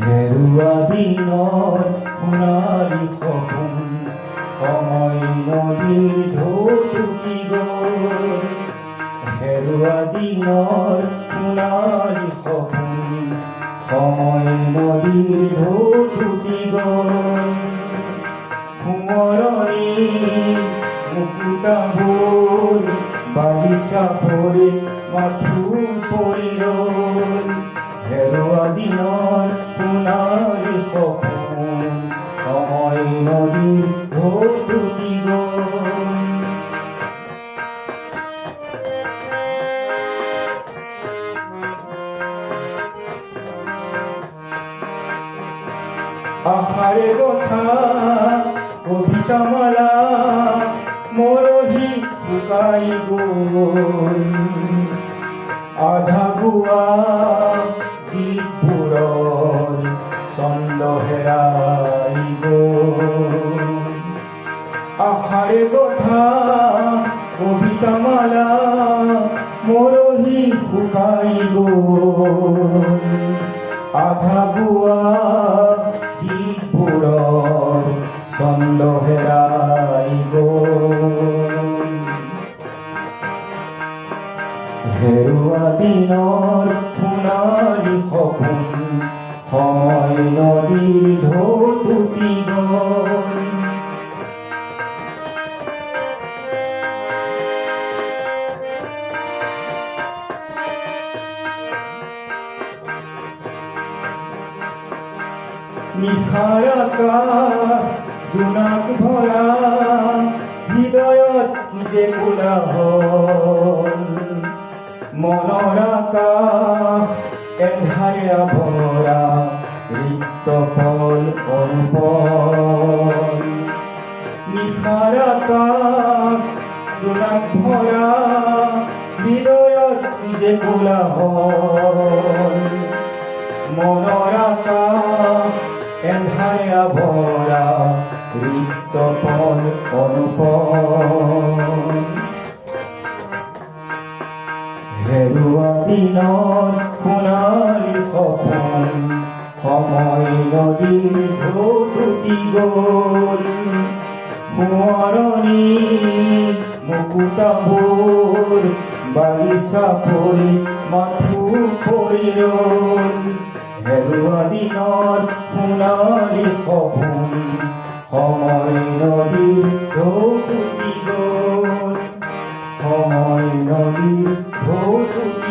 হেৰুৱা দিনৰ সোণালী সপোন সময় নদীৰ ঢৌ টুটি গ'ল। হেৰুৱা দিনৰ সোণালী সপোন সময় নদীৰ ঢৌ টুটি গ'ল। সোঁৱৰণি মুকুতাবোৰ বালিচা পৰি মাথো পৰি ৰ'ল। হেৰুৱা দিনৰ সোণালী সপোন সময় নদীৰ ঢৌ টুটি গ'ল। আশাৰে গথা কবিতামালা মৰহি শুকাই গ'ল। আধা গোৱা গীতবোৰৰ ছন্দ হেৰাই গ'ল। আশাৰে গথা কবিতামালা মৰহি শুকাই গ'ল। আধা গোৱা গীতবোৰৰ ছন্দ হেৰাই গ'ল। হেৰুৱা দিনৰ সোণালী সপোন সময় নদীৰ ঢৌ টুটি গ'ল। নিশাৰ আকাশ জোনাক ভৰা হৃদয়ত কি যে কোলাহল। মনৰ আকাশ এন্ধাৰে আৱৰা ৰিক্ত পল অনুপল। নিশাৰ আকাশ জোনাক ভৰা হৃদয়ত কি যে কোলাহল। মনৰ আকাশ এন্ধাৰে আৱৰা ৰিক্ত পল অনুপল। হেৰুৱা দিনৰ সোণালী সপোন সময় নদীৰ ঢৌ টুটি গ'ল। সোঁৱৰণি মুকুতাবোৰ বালিচা পৰি মাথো পৰি ৰ'ল। হেৰুৱা দিনৰ সোণালী সপোন সময় নদীৰ ঢৌ টুটি গ'ল। সময় নদীৰ ঢৌ টুটি